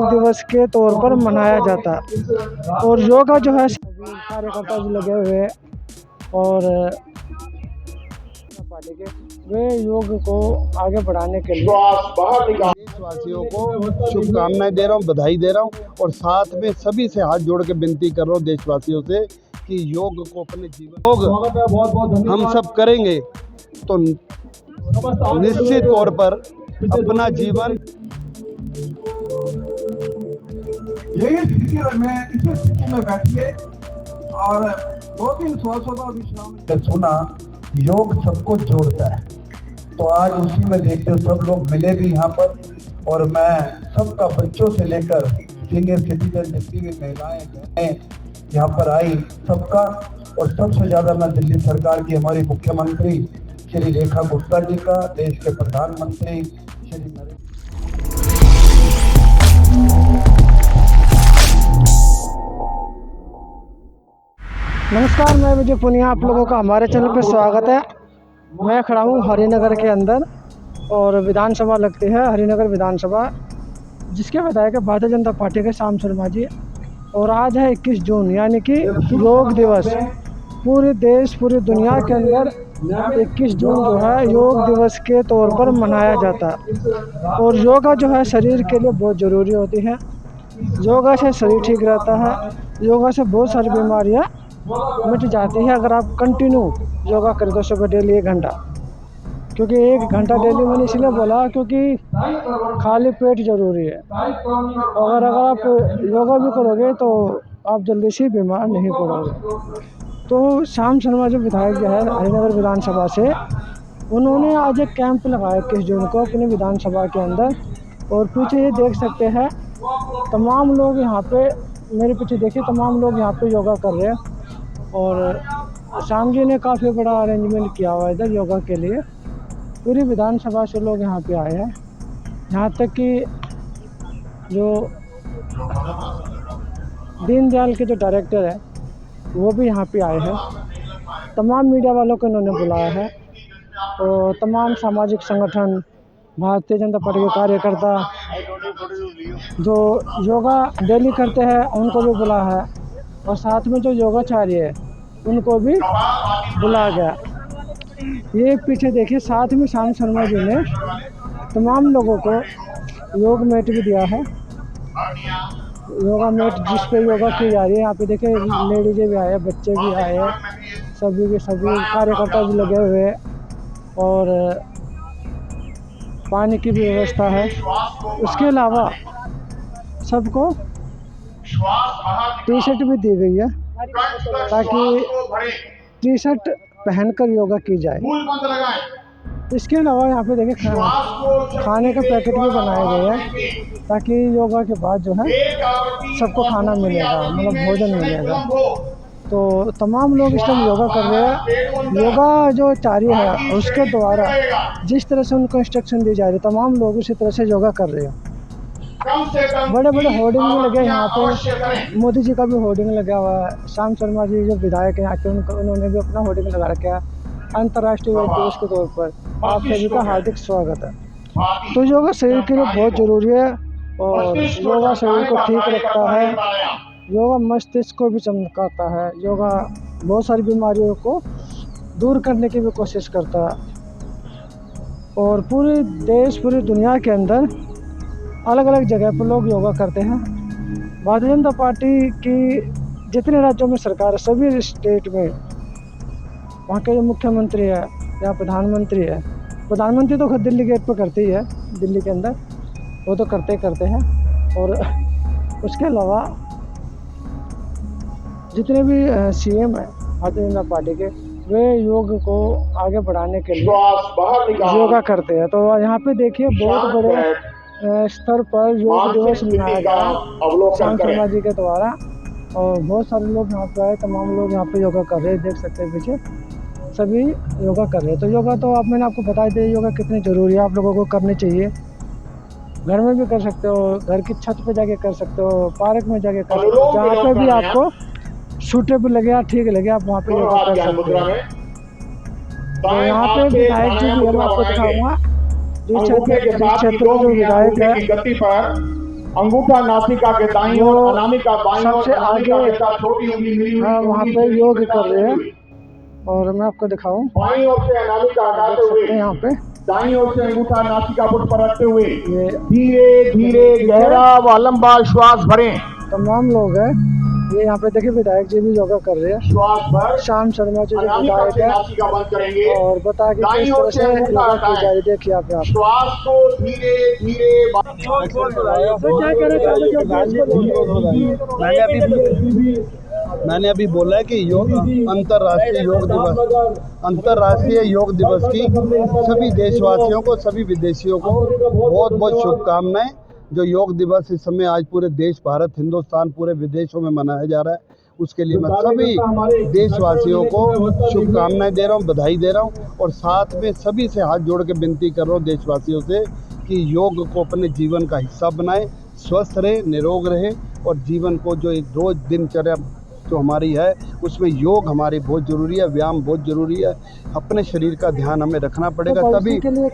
दिवस के तौर पर मनाया जाता है। और योगा जो है सभी कार्यकर्ता भी लगे हुए हैं और पार्टी के वे योग को आगे बढ़ाने के लिए देशवासियों को शुभकामनाएं दे रहा हूँ, बधाई दे रहा हूँ और साथ में सभी से हाथ जोड़ के विनती कर रहा हूँ देशवासियों से कि योग को अपने जीवन योग हम सब करेंगे तो निश्चित तौर पर अपना जीवन यही स्थिति में इसी स्थिति में बैठिए और 2-3 श्वासों का विश्राम सुना। योग सबको जोड़ता है, तो आज उसी में देखते हो सब लोग मिले भी यहाँ पर और मैं सबका बच्चों से लेकर सीनियर सिटीजन जितनी भी महिलाएं यहाँ पर आई सबका, और सबसे ज्यादा मैं दिल्ली सरकार की हमारी मुख्यमंत्री श्री रेखा गुप्ता जी का, देश के प्रधानमंत्री श्री नरेंद्र। नमस्कार, मैं विजय पुनिया, आप लोगों का हमारे चैनल पर स्वागत है। मैं खड़ा हूँ हरिनगर के अंदर और विधानसभा लगती है हरिनगर विधानसभा, जिसके विधायक है भारतीय जनता पार्टी के श्याम शर्मा जी। और आज है 21 जून यानी कि योग दिवस। पूरे देश पूरी दुनिया के अंदर 21 जून जो है योग दिवस के तौर पर मनाया जाता है। और योगा जो है शरीर के लिए बहुत ज़रूरी होती है। योगा से शरीर ठीक रहता है, योगा से बहुत सारी बीमारियाँ मिट जाती है अगर आप कंटिन्यू योगा करें तो सुबह डेली 1 घंटा। क्योंकि 1 घंटा डेली मैंने इसलिए बोला क्योंकि खाली पेट ज़रूरी है। अगर आप योगा भी करोगे तो आप जल्दी से बीमार नहीं पड़ोगे। तो श्याम शर्मा जो विधायक जो है हरिनगर विधानसभा से, उन्होंने आज एक कैंप लगाया 21 जून को अपनी विधानसभा के अंदर। और पीछे ये देख सकते हैं तमाम लोग यहाँ पे, मेरे पीछे देखिए तमाम लोग यहाँ पे योगा कर रहे हैं। और श्याम जी ने काफ़ी बड़ा अरेंजमेंट किया हुआ है इधर योगा के लिए। पूरी विधानसभा से लोग यहाँ पे आए हैं, यहाँ तक कि जो दीनदयाल के जो डायरेक्टर है वो भी यहाँ पे आए हैं। तमाम मीडिया वालों को इन्होंने बुलाया है और तमाम सामाजिक संगठन, भारतीय जनता पार्टी के कार्यकर्ता जो योगा डेली करते हैं उनको भी बुलाया है, और साथ में जो योगाचार्य है उनको भी बुलाया गया। ये पीछे देखिए साथ में श्याम शर्मा जी ने तमाम लोगों को योग मैट भी दिया है। योगा मैट जिस पे योगा की जा रही है, यहाँ पे देखिए लेडीज़ भी आए हैं, बच्चे भी आए हैं, सभी के सभी कार्यकर्ता भी लगे हुए हैं। और पानी की भी व्यवस्था है। उसके अलावा सबको टी शर्ट भी दी गई है ताकि टी शर्ट पहनकर योगा की जाए। इसके अलावा यहाँ पे देखिए खाने का पैकेट भी बनाए गए हैं ताकि योगा के बाद जो है सबको खाना मिलेगा, मतलब भोजन मिलेगा। तो तमाम लोग इस टाइम योगा कर रहे हैं। योगा जो आचार्य है उसके द्वारा जिस तरह से उनको इंस्ट्रक्शन दी जा रही है, तमाम लोग उसी तरह से योगा कर रहे हैं। बड़े बड़े होर्डिंग भी लगे यहाँ पे, मोदी जी का भी होर्डिंग लगा हुआ है। श्याम शर्मा जी जो विधायक हैं यहाँ के, उन्होंने भी अपना होर्डिंग लगा रखा है अंतर्राष्ट्रीय योग दिवस के तौर पर। आप सभी का हार्दिक स्वागत है। तो योगा शरीर के लिए बहुत ज़रूरी है और योगा शरीर को ठीक रखता है, योगा मस्तिष्क को भी चमकाता है, योगा बहुत सारी बीमारियों को दूर करने की भी कोशिश करता है। और पूरे देश पूरी दुनिया के अंदर अलग अलग जगह पर लोग योगा करते हैं। भारतीय जनता पार्टी की जितने राज्यों में सरकार है, सभी स्टेट में वहाँ के जो मुख्यमंत्री है या प्रधानमंत्री है, प्रधानमंत्री तो खुद दिल्ली गेट पर करते ही है, दिल्ली के अंदर वो तो करते हैं। और उसके अलावा जितने भी सीएम हैं भारतीय जनता पार्टी के, वे योग को आगे बढ़ाने के लिए योगा करते हैं। तो यहाँ पे देखिए बहुत बड़े स्तर पर योग दिवस मनाया गया श्याम शर्मा जी के द्वारा, और बहुत सारे लोग यहाँ पे आए, तमाम लोग यहाँ पे योगा कर रहे हैं, देख सकते हैं पीछे सभी योगा कर रहे हैं। तो योगा तो मैंने आपको बता दिया योगा कितनी ज़रूरी है, आप लोगों को करनी चाहिए। घर में भी कर सकते हो, घर की छत पे जाके कर सकते हो, पार्क में जाके कर सकते हो, जहाँ पे भी आपको सूटेबल लगे या ठीक लगे आप वहाँ पे योगा कर सकते हो। तो यहाँ पे विधायक जी भी मैं आपको दिखाऊंगा, जिस क्षेत्र में जो विधायक है अंगूठा नासिका के दाईं वो ओर, अनामिका बाईं ओर, सबसे नासिका आगे, के साथ छोटी उंगली मिली हुई, हाँ, वहाँ पे योग कर रहे हैं। और मैं आपको दिखाऊं, बाईं ओर से अनामिका देख हटाते सकते हैं हुए यहाँ पे दाईं ओर से अंगूठा नासिका पुट पर रखते हुए ये धीरे धीरे गहरा व लंबा श्वास भरें। तमाम लोग हैं। ये यहाँ पे देखिए विधायक जी भी योगा कर रहे हैं। श्वास भर श्याम शर्मा जी जो अनामिका विधायक से है, नासिका बंद करेंगे और बता के किस दाईं तरह ओर से से अंगूठा योगा की हटाएं। जाए, देखिए आप यहाँ पे। श्वास को धीरे धीरे तो क्या कहना चाहोगे जो मैंने अभी बोला है कि अंतर्राष्ट्रीय योग दिवस की सभी देशवासियों को, सभी विदेशियों को बहुत बहुत शुभकामनाएं। जो योग दिवस इस समय आज पूरे देश, भारत, हिंदुस्तान, पूरे विदेशों में मनाया जा रहा है, उसके लिए मैं सभी देशवासियों को शुभकामनाएं दे रहा हूं, बधाई दे रहा हूं। और साथ में सभी से हाथ जोड़ के विनती कर रहा हूं देशवासियों से कि योग को अपने जीवन का हिस्सा बनाएं, स्वस्थ रहे, निरोग रहे, और जीवन को जो एक रोज दिनचर्या जो हमारी है उसमें योग हमारी बहुत ज़रूरी है, व्यायाम बहुत ज़रूरी है। अपने शरीर का ध्यान हमें रखना पड़ेगा,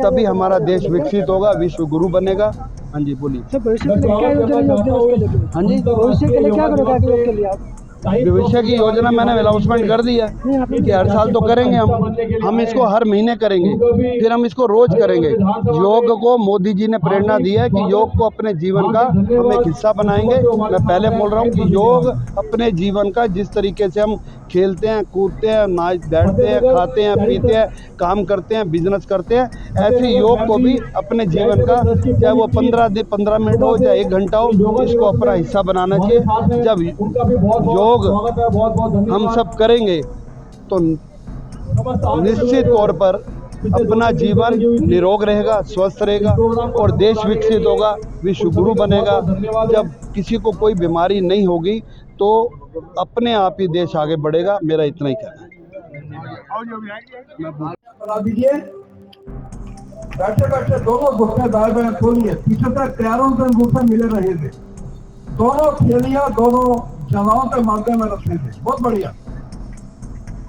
तभी हमारा देश विकसित होगा, विश्व गुरु बनेगा। हाँ जी, बोलिए। सर भविष्य के लिए क्या योजना योग दिवस के लिए? हाँ जी, भविष्य के लिए क्या करोगे आगे योग के लिए आप? भविष्य की योजना मैंने अनाउंसमेंट कर दी है कि हर साल तो करेंगे हम इसको हर महीने करेंगे, फिर हम इसको रोज करेंगे। योग को मोदी जी ने प्रेरणा दी है कि योग को अपने जीवन का हम एक हिस्सा बनाएंगे। मैं पहले बोल रहा हूँ कि योग अपने जीवन का, जिस तरीके से हम खेलते हैं, कूदते हैं, नाच बैठते हैं, खाते हैं, पीते हैं, काम करते हैं, बिजनेस करते हैं, ऐसे योग को भी अपने जीवन का, चाहे वो 15 मिनट हो, चाहे 1 घंटा हो, इसको अपना हिस्सा बनाना चाहिए। जब योग हम सब करेंगे तो निश्चित तौर पर अपना जीवन निरोग रहेगा, स्वस्थ रहेगा, और देश विकसित होगा, विश्व गुरु बनेगा। जब किसी को कोई बीमारी नहीं होगी तो अपने आप ही देश आगे बढ़ेगा। मेरा इतना ही कहना है। बना दीजिए। बैठे बैठे दोनों घुटने दाएं बाएं खोलिए, पीछे तक पैरों से अंगूठे मिले रहे थे, दोनों थैलियां दोनों जगहों पे माथे में रखने थे। बहुत बढ़िया।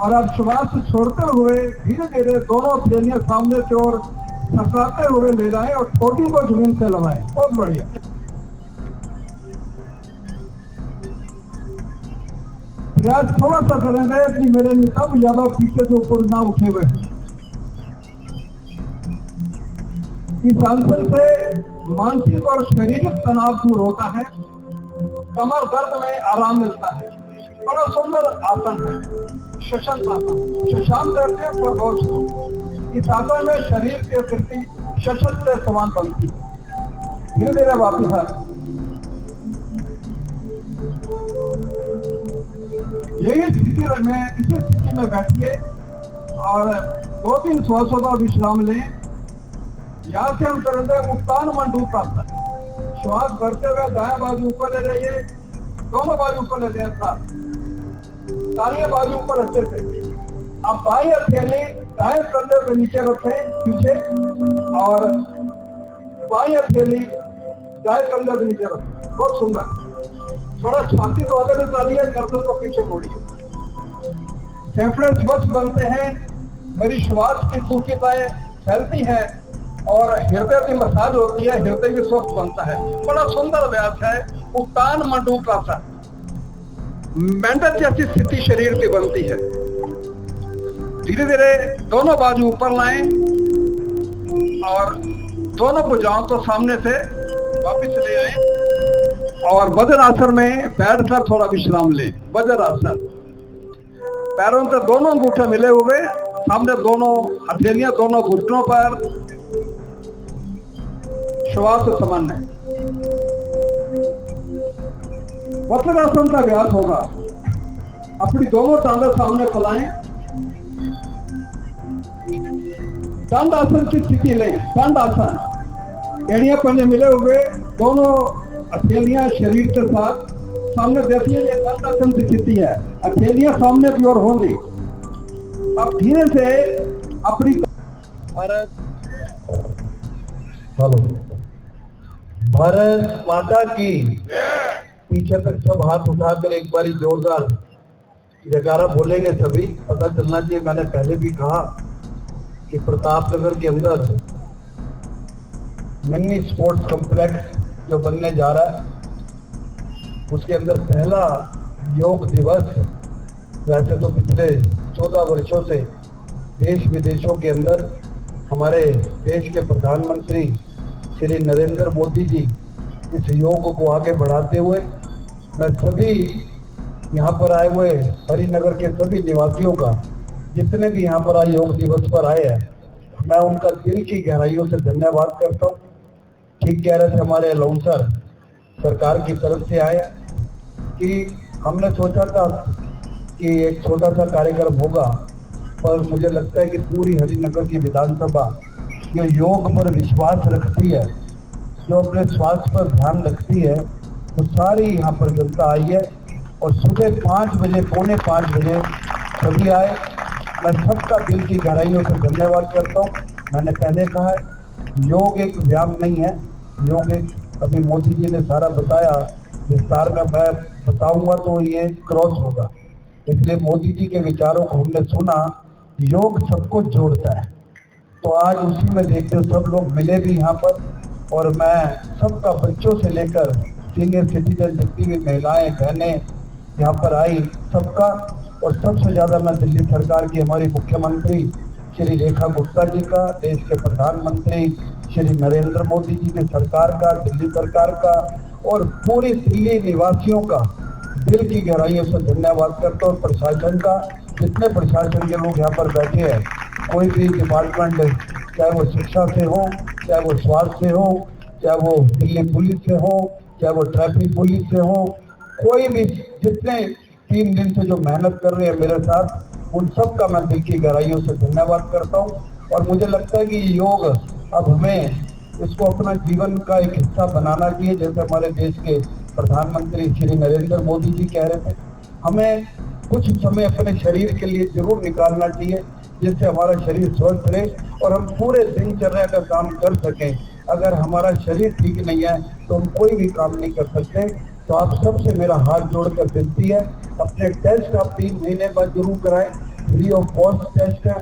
और अब श्वास छोड़ते हुए धीरे धीरे दोनों थैलियां सामने की ओर सटाते हुए ले जाएं और ठोड़ी को जमीन से लगाएं। बहुत बढ़िया। प्रयास थोड़ा सा करेंगे कि मेरे नितंब ज्यादा पीछे से ऊपर ना उठे हुए। इस आसन से मानसिक और शारीरिक तनाव दूर होता है, कमर दर्द में आराम मिलता है। बड़ा सुंदर आसन है, शशांक आसन। शशांक करते हैं प्रदोष। इस आसन में शरीर की वृत्ति शशांक से समान बनती है। धीरे धीरे वापिस आ यही स्थिति में, इसी स्थिति में बैठिए और 2-3 श्वासों का विश्राम लें। यहाँ से हम करेंगे उत्तान मंडूकासन। श्वास भरते हुए दाएं बाजू ऊपर ले जाइए, दोनों बाजू ऊपर ले जाइए, दाहिने बाजू ऊपर अच्छे से। अब बाएं हथेली दाएं कंधे पे नीचे रखें पीछे, और बाएं हथेली दाएं कंधे पे नीचे रखें। बहुत सुंदर। थोड़ा छाती को आगे निकालिए, गर्दन को पीछे मोड़िए। फेफड़े स्वच्छ बनते हैं, मेरी श्वास की सूखिताएं फैलती है और हृदय की मसाज होती है, हृदय भी स्वस्थ बनता है। बड़ा सुंदर अभ्यास है उत्तान मंडूकासन। मेंढक जैसी स्थिति शरीर की बनती है। धीरे धीरे दोनों बाजू ऊपर लाएं और दोनों भुजाओं को सामने से वापस ले आए, और वज्रासन में बैठकर थोड़ा विश्राम लें। वज्रासन, पैरों से दोनों अंगूठे मिले हुए, सामने दोनों हथेलियां दोनों घुटनों पर, श्वास सामान्य। वज्रासन का अभ्यास होगा। अपनी दोनों टांगें सामने फैलाएं, दंड आसन की स्थिति लें। दंड आसन, एड़ियां पन्ने मिले हुए, दोनों हथेलियां शरीर के साथ सामने देखिए। ये दंड आसन की स्थिति है, हथेलियां सामने की ओर होंगी। अब धीरे से अपनी भारत माता की, पीछे तक सब हाथ उठाकर एक बारी जोरदार जयकारा बोलेंगे सभी। पता चलना चाहिए, मैंने पहले भी कहा कि प्रतापनगर के अंदर मिनी स्पोर्ट्स कॉम्प्लेक्स जो बनने जा रहा है उसके अंदर पहला योग दिवस, वैसे तो पिछले 14 वर्षों से देश विदेशों के अंदर हमारे देश के प्रधानमंत्री श्री नरेंद्र मोदी जी इस योग को आगे बढ़ाते हुए मैं सभी यहाँ पर आए हुए हरिनगर के सभी निवासियों का, जितने भी यहाँ पर आज योग दिवस पर आए हैं, मैं उनका दिल की गहराइयों से धन्यवाद करता हूँ। ठीक कह रहे थे हमारे अलाउंसर, सरकार की तरफ से आए कि हमने सोचा था कि एक छोटा सा कार्यक्रम होगा, पर मुझे लगता है कि पूरी हरिनगर की विधानसभा जो योग पर विश्वास रखती है, जो अपने स्वास्थ्य पर ध्यान रखती है, वो सारी यहाँ पर जनता आई है और सुबह 5 बजे, पौने 5 बजे सभी आए। मैं सबका दिल की गहराइयों से धन्यवाद करता हूँ। मैंने पहले कहा है, योग एक व्यायाम नहीं है, योग एक, अभी मोदी जी ने सारा बताया, विस्तार में मैं बताऊंगा तो ये क्रॉस होगा, इसलिए मोदी जी के विचारों को हमने सुना। योग सबको जोड़ता है, तो आज उसी में देखते हो सब लोग मिले भी यहाँ पर, और मैं सबका, बच्चों से लेकर सीनियर सिटीजन, जितनी भी महिलाएं बहनें यहाँ पर आई, सबका, और सबसे ज़्यादा मैं दिल्ली सरकार की, हमारी मुख्यमंत्री श्री रेखा गुप्ता जी का, देश के प्रधानमंत्री श्री नरेंद्र मोदी जी के सरकार का, दिल्ली सरकार का और पूरी दिल्ली निवासियों का दिल की गहराइयों से धन्यवाद करता हूँ। प्रशासन का, जितने प्रशासन के लोग यहाँ पर बैठे हैं, कोई भी डिपार्टमेंट, चाहे वो शिक्षा से हो, चाहे वो स्वास्थ्य से हो, चाहे वो दिल्ली पुलिस से हो, चाहे वो ट्रैफिक पुलिस से हो, कोई भी, जितने 3 दिन से जो मेहनत कर रहे हैं मेरे साथ, उन सब का मैं दिल की गहराइयों से धन्यवाद करता हूँ। और मुझे लगता है कि योग अब हमें इसको अपना जीवन का एक हिस्सा बनाना चाहिए। जैसे हमारे देश के प्रधानमंत्री श्री नरेंद्र मोदी जी कह रहे थे, हमें कुछ समय अपने शरीर के लिए जरूर निकालना चाहिए, जिससे हमारा शरीर स्वस्थ रहे और हम पूरे दिनचर्या का काम कर सकें। अगर हमारा शरीर ठीक नहीं है तो हम कोई भी काम नहीं कर सकते। तो आप सबसे मेरा हाथ जोड़कर विनती है, अपने टेस्ट आप 3 महीने बाद जरूर कराएं, फ्री ऑफ कॉस्ट टेस्ट है।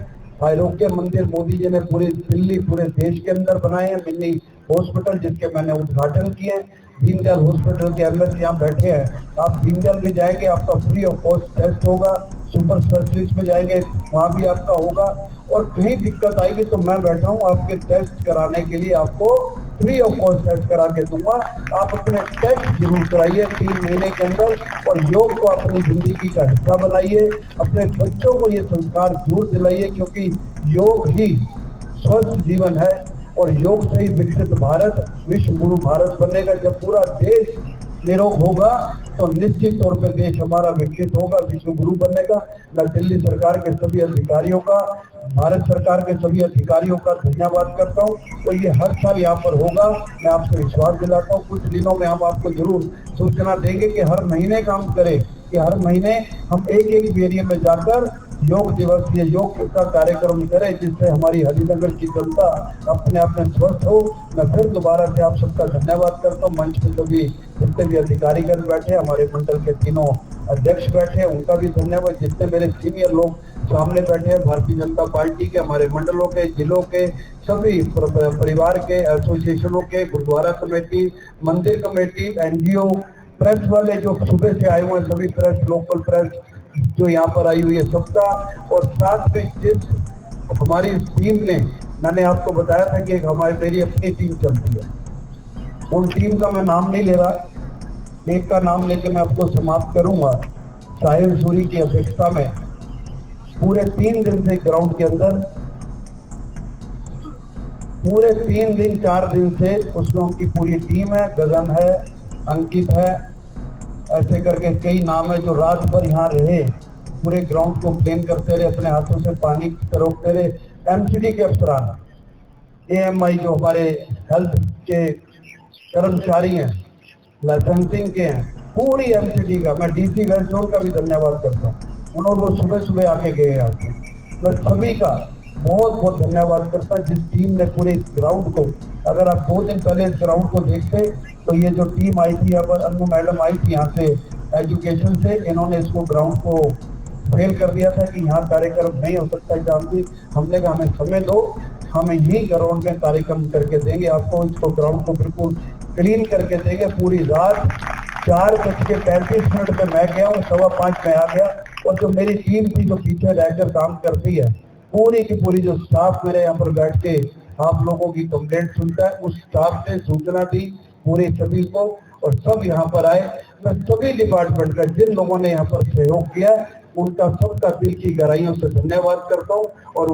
आरोग्य मंदिर मोदी जी ने पूरी दिल्ली, पूरे देश के अंदर बनाए हैं, मिनी हॉस्पिटल, जिसके मैंने उद्घाटन किए। दीनदयाल हॉस्पिटल के अंदर यहाँ बैठे हैं, आप दीनदयाल में जाएंगे, आपका फ्री ऑफ कॉस्ट टेस्ट होगा। सुपर स्पेशलिस्ट में जाएंगे, वहाँ भी आपका होगा। और कहीं दिक्कत आएगी तो मैं बैठा हूँ आपके टेस्ट कराने के लिए, आपको फ्री ऑफ कॉस्ट टेस्ट करा के दूंगा। आप अपने टेस्ट जरूर कराइए 3 महीने के अंदर, और योग को अपनी जिंदगी का हिस्सा बनाइए। अपने बच्चों को ये संस्कार जरूर दिलाइए, क्योंकि योग ही स्वस्थ जीवन है, और योग से ही विकसित भारत, विश्व गुरु भारत बनेगा। जब पूरा देश निरोग होगा तो निश्चित तौर पे देश हमारा विकसित होगा, विश्व गुरु बनेगा। मैं दिल्ली सरकार के सभी अधिकारियों का, भारत सरकार के सभी अधिकारियों का धन्यवाद करता हूँ। तो ये हर साल यहाँ पर होगा, मैं आपसे विश्वास दिलाता हूँ। कुछ दिनों में हम आपको जरूर सूचना देंगे कि हर महीने काम करें, कि हर महीने हम एक एरिया में जाकर योग दिवस या योग का कार्यक्रम करें, जिससे हमारी हरिनगर की जनता अपने आप में स्वस्थ हो। मैं फिर दोबारा से आप सबका धन्यवाद करता हूँ। मंच में सभी जितने भी अधिकारीगण बैठे, हमारे मंडल के 3 अध्यक्ष बैठे हैं, उनका भी धन्यवाद। जितने मेरे सीनियर लोग सामने बैठे हैं, भारतीय जनता पार्टी के, हमारे मंडलों के, जिलों के, सभी परिवार के, एसोसिएशनों के, गुरुद्वारा कमेटी, मंदिर कमेटी, NGO, प्रेस वाले जो सुबह से आए हुए हैं, सभी प्रेस, लोकल प्रेस जो यहाँ पर आई हुई है सबका, और साथ में जिस हमारी टीम ने, मैंने आपको बताया था कि मेरी अपनी टीम चलती है, उन टीम का मैं नाम नहीं ले रहा, एक का नाम लेके मैं आपको समाप्त करूंगा। साहिल सूरी की अध्यक्षता में पूरे 3 दिन से ग्राउंड के अंदर, पूरे 3 दिन 4 दिन से उसमें उनकी पूरी टीम है। गगन है, अंकित है, ऐसे करके कई नाम है जो रात भर यहाँ रहे, पूरे ग्राउंड को क्लीन करते रहे, अपने हाथों से पानी रोकते रहे। MCD के अफसरान, AMI जो हमारे हेल्थ के कर्मचारी हैं, लाइसेंसिंग के हैं, पूरी MCD का, मैं DC वेस्ट जोन का भी धन्यवाद करता हूँ। उन्होंने वो सुबह सुबह आके गए यहाँ पे, मैं सभी का बहुत बहुत धन्यवाद करता हूँ। जिस टीम ने पूरे इस ग्राउंड को, अगर आप 2 दिन पहले इस ग्राउंड को देखते तो ये जो टीम आई थी, यहाँ पर अनु मैडम आई थी यहाँ से एजुकेशन से, इन्होंने इसको ग्राउंड को फेल कर दिया था कि यहाँ कार्यक्रम नहीं हो सकता। जानती, हमने कहा हमें समय दो, हम यही ग्राउंड में कार्यक्रम करके देंगे आपको। इसको ग्राउंड को बिल्कुल क्लीन करके देंगे। पूरी रात 4:35 पे मैं गया हूँ, 5:15 में आ गया, और जो मेरी टीम थी जो पीछे रहकर काम करती है, पूरी की पूरी जो स्टाफ मेरे यहाँ पर बैठ के आप लोगों की कंप्लेंट सुनता है, उस स्टाफ ने सूचना दी पूरे सभी को, और सब यहाँ पर आए। मैं सभी डिपार्टमेंट का जिन लोगों ने यहाँ पर सहयोग किया उनका सबका दिल की गहराइयों से धन्यवाद करता हूँ। और